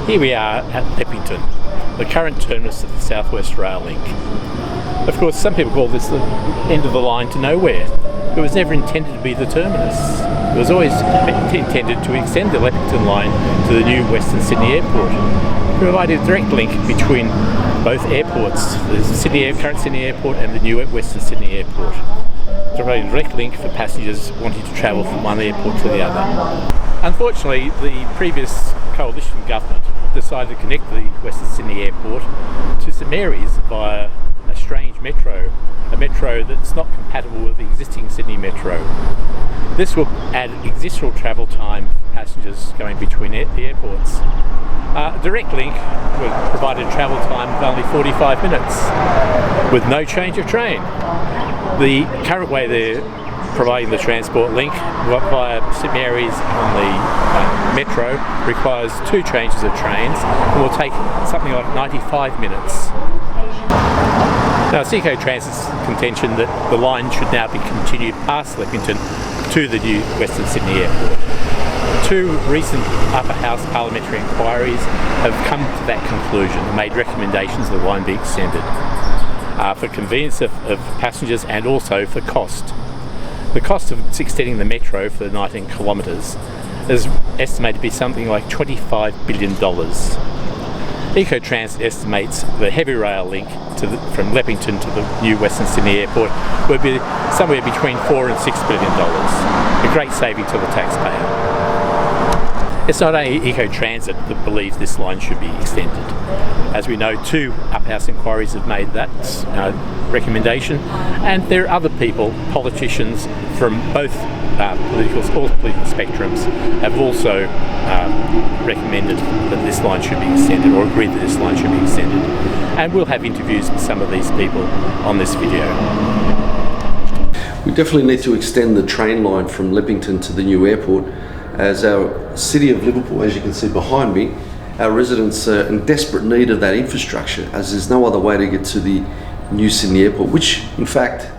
Here we are at Leppington, the current terminus of the South West Rail Link. Of course, some people call this the end of the line to nowhere. It was never intended to be the terminus. It was always intended to extend the Leppington line to the new Western Sydney Airport, providing a direct link between both airports, the current Sydney Airport and the new Western Sydney Airport, providing a direct link for passengers wanting to travel from one airport to the other. Unfortunately, the previous coalition government decided to connect the Western Sydney Airport to St Mary's via a strange metro, a metro that's not compatible with the existing Sydney Metro. This will add additional travel time for passengers going between the airports. A direct link will provide a travel time of only 45 minutes with no change of train. The current way they're providing the transport link via St Mary's on the metro requires 2 changes of trains and will take something like 95 minutes. Now, it's EcoTransit's contention that the line should now be continued past Leppington to the new Western Sydney Airport. 2 recent upper house parliamentary inquiries have come to that conclusion and made recommendations that the line be extended for convenience of passengers and also for cost. The cost of extending the metro for the 19 kilometres is estimated to be something like $25 billion. EcoTransit estimates the heavy rail link from Leppington to the new Western Sydney Airport would be somewhere between $4 and $6 billion, a great saving to the taxpayer. It's not only EcoTransit that believes this line should be extended. As we know, 2 upper house inquiries have made that recommendation, and there are other people, politicians from both political spectrums, have also recommended that this line should be extended, or agreed that this line should be extended. And we'll have interviews with some of these people on this video. We definitely need to extend the train line from Leppington to the new airport, as our city of Liverpool, as you can see behind me, our residents are in desperate need of that infrastructure, as there's no other way to get to the new Sydney Airport, which in fact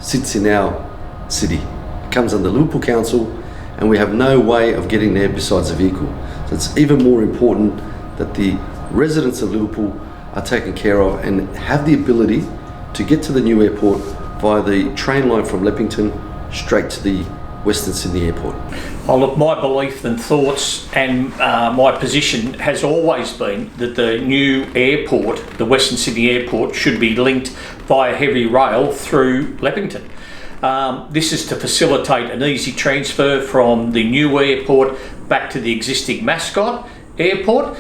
sits in our city. It comes under Liverpool Council, and we have no way of getting there besides a vehicle. So it's even more important that the residents of Liverpool are taken care of and have the ability to get to the new airport via the train line from Leppington straight to the Western Sydney Airport. Oh, look, my belief and thoughts and my position has always been that the new airport, the Western Sydney Airport, should be linked via heavy rail through Leppington. This is to facilitate an easy transfer from the new airport back to the existing Mascot airport.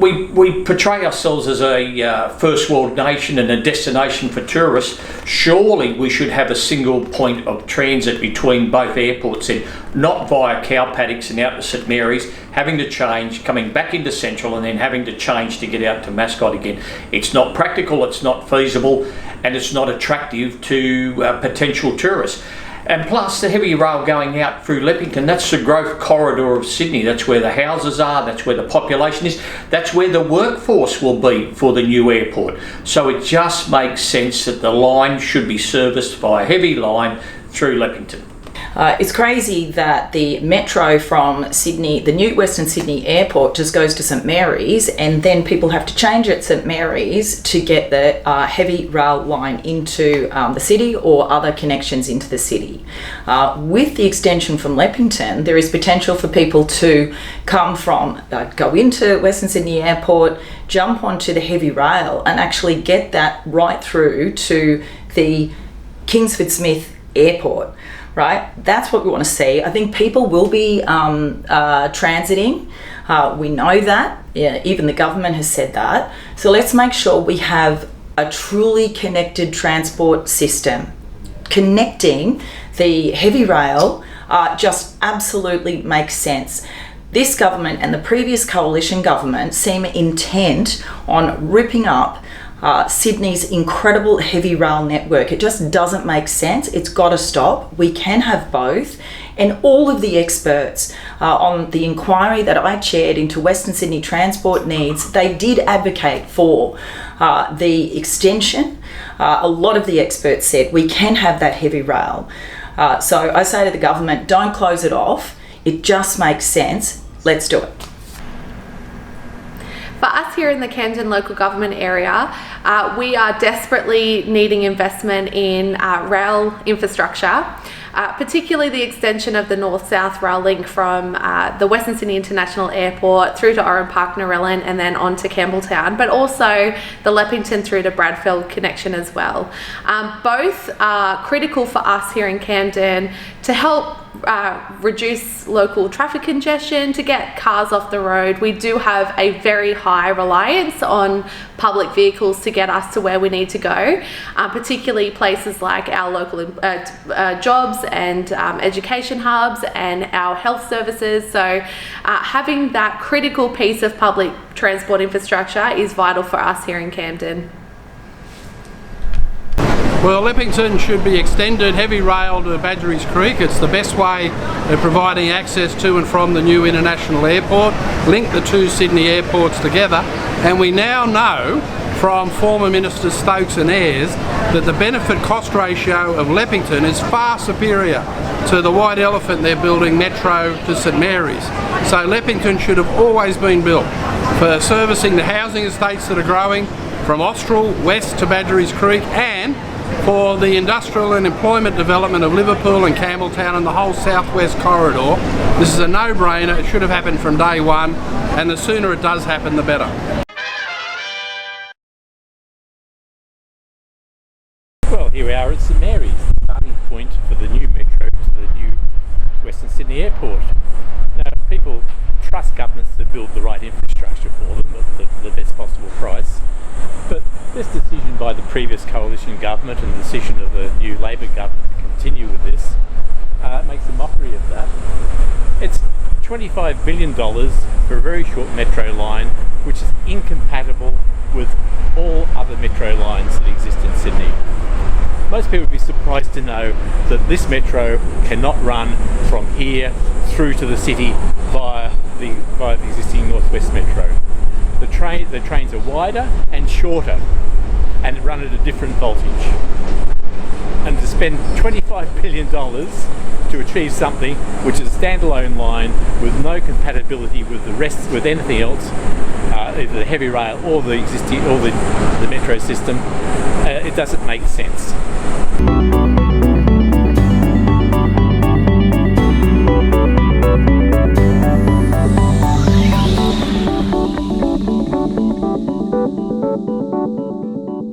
We portray ourselves as a first world nation and a destination for tourists. Surely we should have a single point of transit between both airports, and not via cow paddocks and out to St Mary's, having to change, coming back into Central and then having to change to get out to Mascot again. It's not practical, it's not feasible, and it's not attractive to potential tourists. And plus, the heavy rail going out through Leppington, that's the growth corridor of Sydney. That's where the houses are, that's where the population is, that's where the workforce will be for the new airport. So it just makes sense that the line should be serviced by a heavy line through Leppington. It's crazy that the metro from Sydney, the new Western Sydney Airport, just goes to St Mary's, and then people have to change at St Mary's to get the heavy rail line into the city or other connections into the city. With the extension from Leppington, there is potential for people to come from, go into Western Sydney Airport, jump onto the heavy rail and actually get that right through to the Kingsford Smith Airport. Right, that's what we want to see. I think people will be transiting. We know that. Yeah, even the government has said that. So let's make sure we have a truly connected transport system. Connecting the heavy rail just absolutely makes sense. This government and the previous coalition government seem intent on ripping up Sydney's incredible heavy rail network. It just doesn't make sense. It's got to stop. We can have both. And all of the experts on the inquiry that I chaired into Western Sydney transport needs, they did advocate for the extension. A lot of the experts said we can have that heavy rail. So I say to the government, don't close it off. It just makes sense. Let's do it. For us here in the Camden local government area, we are desperately needing investment in rail infrastructure, particularly the extension of the north-south rail link from the Western Sydney International Airport through to Oran Park, Narellan, and then on to Campbelltown, but also the Leppington through to Bradfield connection as well. Both are critical for us here in Camden to help reduce local traffic congestion, to get cars off the road. We do have a very high reliance on public vehicles to get us to where we need to go, particularly places like our local jobs and education hubs and our health services. So having that critical piece of public transport infrastructure is vital for us here in Camden. Well, Leppington should be extended heavy rail to Badgerys Creek. It's the best way of providing access to and from the new international airport, link the two Sydney airports together, and we now know from former Ministers Stokes and Ayres that the benefit-cost ratio of Leppington is far superior to the white elephant they're building, Metro to St Mary's. So Leppington should have always been built for servicing the housing estates that are growing from Austral west to Badgerys Creek, and for the industrial and employment development of Liverpool and Campbelltown and the whole southwest corridor. This is a no-brainer. It should have happened from day one, and the sooner it does happen, the better. Well, here we are at St Mary's, the starting point for the new metro to the new Western Sydney Airport. Now, people trust governments to build the right infrastructure for them at the best possible price, but this decision by the previous coalition government and the decision of the new Labor government to continue with this makes a mockery of that. It's $25 billion for a very short metro line, which is incompatible with all other metro lines that exist in Sydney. Most people would be surprised to know that this metro cannot run from here through to the city via the existing Northwest Metro. The trains are wider and shorter and run at a different voltage. And to spend $25 billion to achieve something which is a standalone line with no compatibility with the rest, with anything else, either the heavy rail or the existing or the metro system, it doesn't make sense.